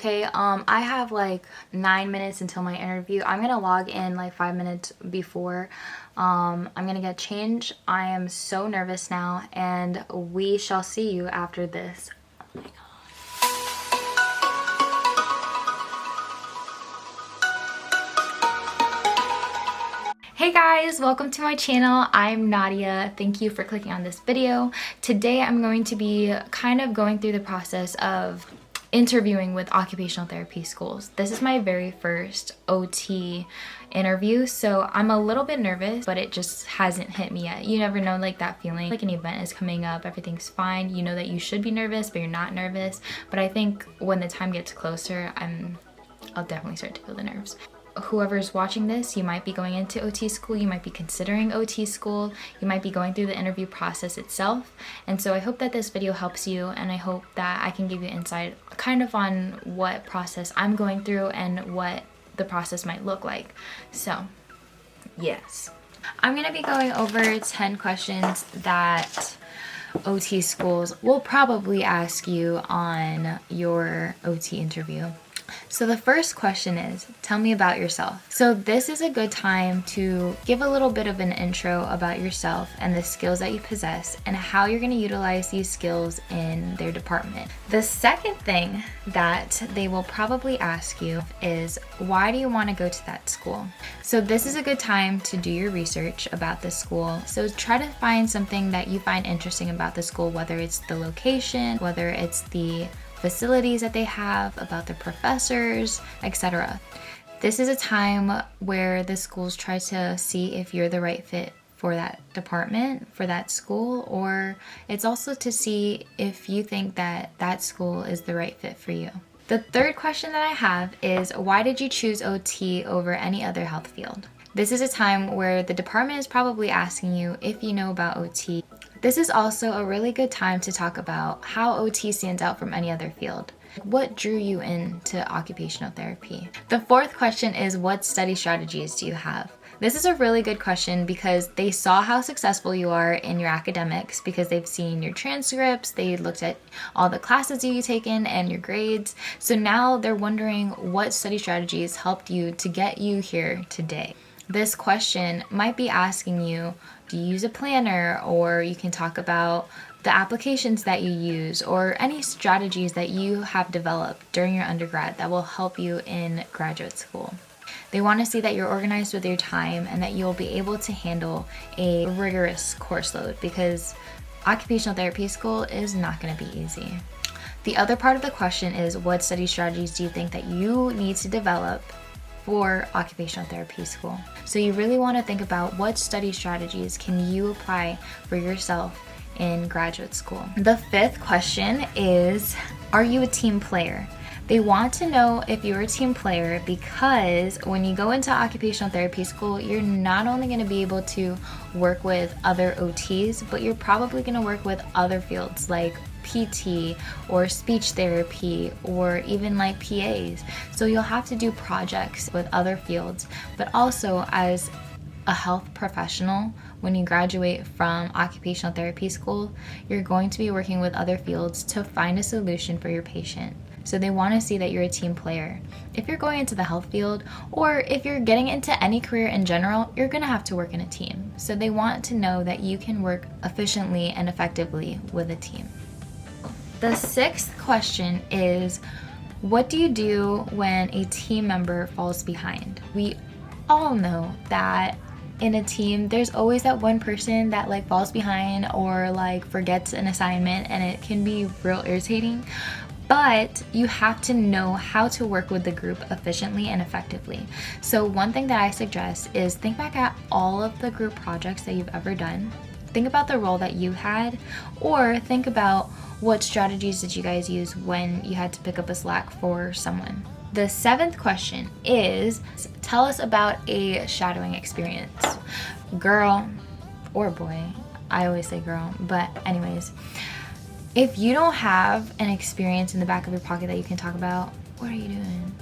Okay, I have like 9 minutes until my interview. I'm gonna log in like 5 minutes before. I'm gonna get changed. I am so nervous now, and we shall see you after this. Oh my God. Hey guys, welcome to my channel. I'm Nadia. Thank you for clicking on this video. Today I'm going to be kind of going through the process of interviewing with occupational therapy schools. This is my very first OT interview, so I'm a little bit nervous, but it just hasn't hit me yet. You never know, like that feeling, like an event is coming up, everything's fine. You know that you should be nervous, but you're not nervous. But I think when the time gets closer, I'll definitely start to feel the nerves. Whoever's watching this, you might be going into OT school, you might be considering OT school, you might be going through the interview process itself. And so I hope that this video helps you, and I hope that I can give you insight kind of on what process I'm going through and what the process might look like. So, yes. I'm gonna be going over 10 questions that OT schools will probably ask you on your OT interview. So the first question is, tell me about yourself. So this is a good time to give a little bit of an intro about yourself and the skills that you possess and how you're going to utilize these skills in their department. The second thing that they will probably ask you is, why do you want to go to that school? So this is a good time to do your research about the school. So try to find something that you find interesting about the school, whether it's the location, whether it's the facilities that they have, about the professors, etc. This is a time where the schools try to see if you're the right fit for that department, for that school, or it's also to see if you think that that school is the right fit for you. The third question that I have is, why did you choose OT over any other health field? This is a time where the department is probably asking you if you know about OT. This is also a really good time to talk about how OT stands out from any other field. What drew you into occupational therapy? The fourth question is, what study strategies do you have? This is a really good question because they saw how successful you are in your academics, because they've seen your transcripts, they looked at all the classes you've taken and your grades. So now they're wondering what study strategies helped you to get you here today. This question might be asking you, do you use a planner? Or you can talk about the applications that you use or any strategies that you have developed during your undergrad that will help you in graduate school. They want to see that you're organized with your time and that you'll be able to handle a rigorous course load, because occupational therapy school is not going to be easy. The other part of the question is, what study strategies do you think that you need to develop for occupational therapy school? So you really want to think about what study strategies can you apply for yourself in graduate school. The fifth question is, are you a team player? They want to know if you're a team player, because when you go into occupational therapy school, you're not only going to be able to work with other OTs, but you're probably going to work with other fields like PT or speech therapy or even like PAs. So you'll have to do projects with other fields, but also as a health professional, when you graduate from occupational therapy school, you're going to be working with other fields to find a solution for your patient. So they want to see that you're a team player. If you're going into the health field, or if you're getting into any career in general, you're going to have to work in a team. So they want to know that you can work efficiently and effectively with a team. The sixth question is, what do you do when a team member falls behind? We all know that in a team, there's always that one person that like falls behind or like forgets an assignment, and it can be real irritating. But you have to know how to work with the group efficiently and effectively. So one thing that I suggest is think back at all of the group projects that you've ever done. Think about the role that you had, or think about what strategies did you guys use when you had to pick up a slack for someone. The seventh question is, tell us about a shadowing experience. Girl or boy, I always say girl, but anyways, if you don't have an experience in the back of your pocket that you can talk about, what are you doing?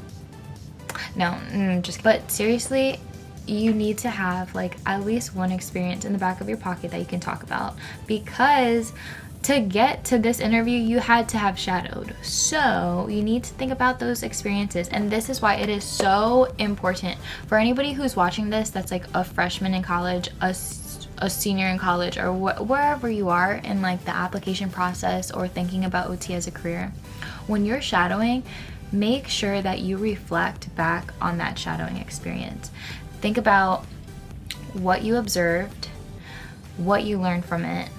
No, just, but seriously, you need to have like at least one experience in the back of your pocket that you can talk about, because to get to this interview you had to have shadowed. So you need to think about those experiences, and this is why it is so important for anybody who's watching this that's like a freshman in college, a senior in college, or wherever you are in like the application process or thinking about OT as a career. When you're shadowing, make sure that you reflect back on that shadowing experience. Think about what you observed, what you learned from it,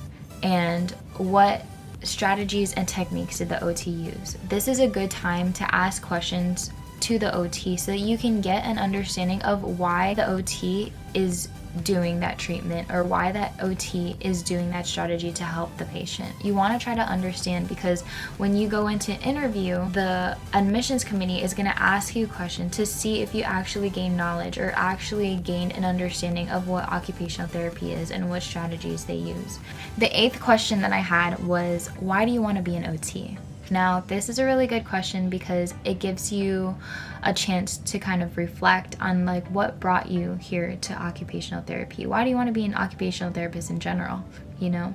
and what strategies and techniques did the OT use. This is a good time to ask questions to the OT so that you can get an understanding of why the OT is doing that treatment, or why that OT is doing that strategy to help the patient. You want to try to understand, because when you go into interview, the admissions committee is going to ask you questions to see if you actually gain knowledge or actually gain an understanding of what occupational therapy is and what strategies they use. The 8th question that I had was, why do you want to be an OT? Now, this is a really good question because it gives you a chance to kind of reflect on like what brought you here to occupational therapy. Why do you want to be an occupational therapist in general, you know?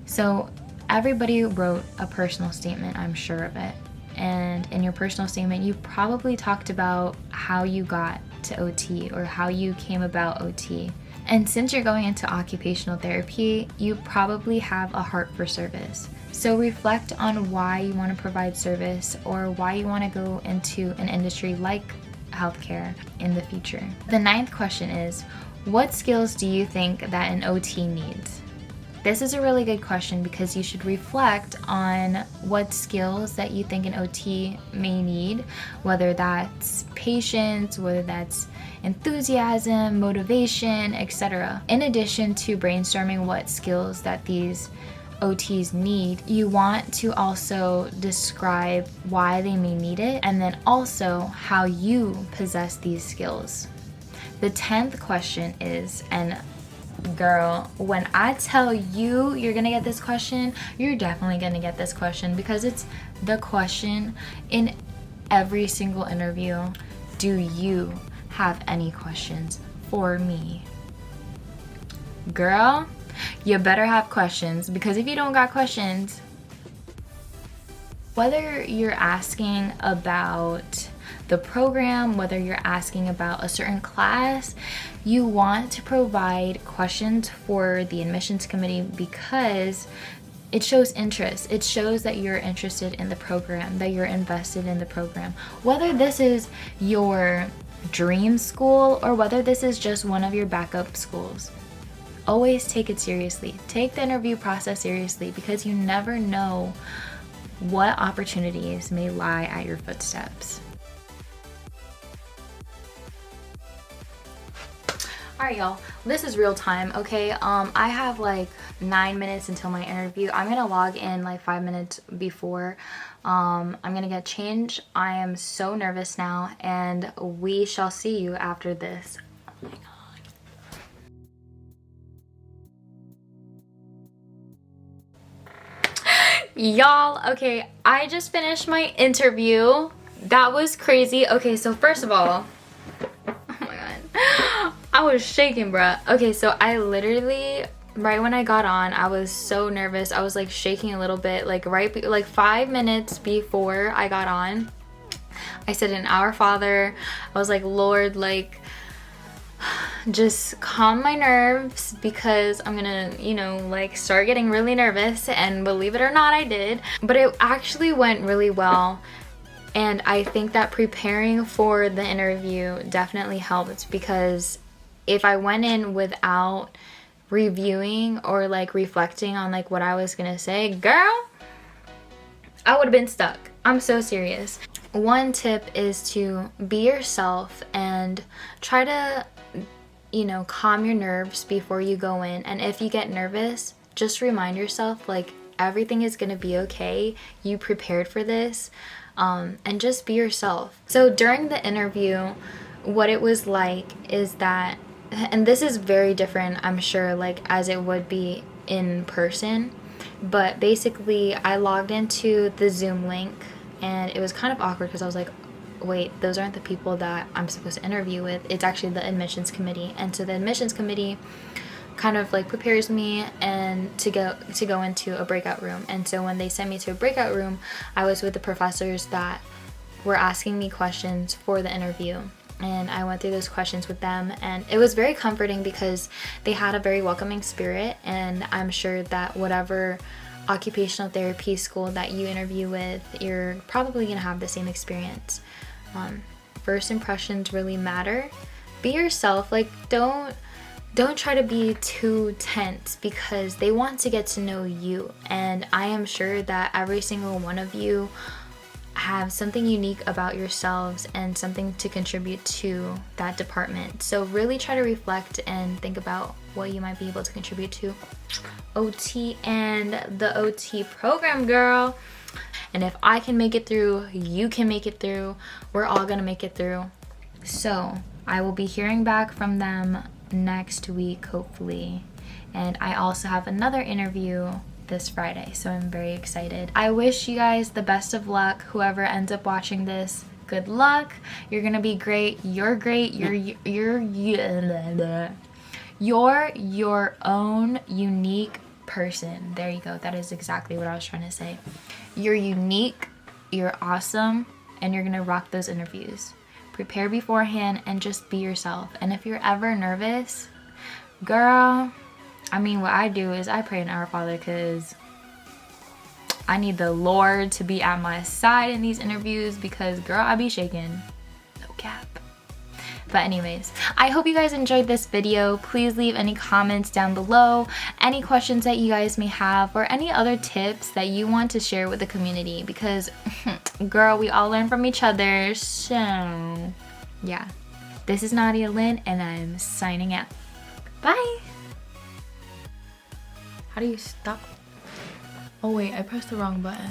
So everybody wrote a personal statement, I'm sure of it. And in your personal statement, you probably talked about how you got to OT or how you came about OT. And since you're going into occupational therapy, you probably have a heart for service. So reflect on why you want to provide service, or why you want to go into an industry like healthcare in the future. The 9th question is, what skills do you think that an OT needs? This is a really good question because you should reflect on what skills that you think an OT may need, whether that's patience, whether that's enthusiasm, motivation, etc. In addition to brainstorming what skills that these OTs need, you want to also describe why they may need it, and then also how you possess these skills. The 10th question is, and girl, when I tell you you're gonna get this question, you're definitely gonna get this question, because it's the question in every single interview. Do you have any questions for me? Girl, you better have questions, because if you don't got questions, whether you're asking about the program, whether you're asking about a certain class, you want to provide questions for the admissions committee, because it shows interest. It shows that you're interested in the program, that you're invested in the program. Whether this is your dream school or whether this is just one of your backup schools, always take it seriously. Take the interview process seriously, because you never know what opportunities may lie at your footsteps. Alright y'all, this is real time, okay? I have like 9 minutes until my interview. I'm gonna log in like 5 minutes before. I'm gonna get changed. I am so nervous now, and we shall see you after this. Oh my god. Y'all, okay, I just finished my interview. That was crazy. Okay, so first of all, oh my god, I was shaking, bruh. Okay, so I literally, right when I got on, I was so nervous. I was like shaking a little bit, like like 5 minutes before I got on, I said an Our Father. I was like, Lord, like, just calm my nerves, because I'm gonna, you know, like start getting really nervous. And believe it or not, I did. But it actually went really well. And I think that preparing for the interview definitely helped, because if I went in without reviewing or like reflecting on like what I was gonna say, girl, I would have been stuck. I'm so serious. One tip is to be yourself and try to, you know, calm your nerves before you go in. And if you get nervous, just remind yourself like everything is gonna be okay. You prepared for this, and just be yourself. So during the interview, what it was like is that, and this is very different, I'm sure, like as it would be in person, but basically I logged into the Zoom link, and it was kind of awkward because I was like, wait, those aren't the people that I'm supposed to interview with. It's actually the admissions committee. And so the admissions committee kind of like prepares me and to go into a breakout room. And so when they sent me to a breakout room, I was with the professors that were asking me questions for the interview. And I went through those questions with them, and it was very comforting because they had a very welcoming spirit. And I'm sure that whatever occupational therapy school that you interview with, you're probably gonna have the same experience. First impressions really matter. Be yourself. Like, don't try to be too tense, because they want to get to know you. And I am sure that every single one of you have something unique about yourselves and something to contribute to that department. So really try to reflect and think about what you might be able to contribute to OT and the OT program, girl. And if I can make it through, you can make it through. We're all gonna make it through. So I will be hearing back from them next week, hopefully. And I also have another interview this Friday, so I'm very excited. I wish you guys the best of luck. Whoever ends up watching this, good luck. You're gonna be great. You're great. You're your own unique person. There you go. That is exactly what I was trying to say. You're unique, you're awesome, and you're gonna rock those interviews. Prepare beforehand and just be yourself. And if you're ever nervous, girl, I mean, what I do is I pray an Our Father, because I need the Lord to be at my side in these interviews, because girl, I be shaking. No cap. But anyways, I hope you guys enjoyed this video. Please leave any comments down below, any questions that you guys may have, or any other tips that you want to share with the community, because girl, we all learn from each other. So yeah, this is Nadia Lynn, and I'm signing out. Bye. How do you stop? Oh wait, I pressed the wrong button.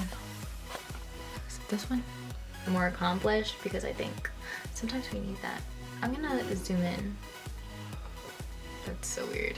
Is it this one? More accomplished, because I think sometimes we need that. I'm gonna zoom in. That's so weird.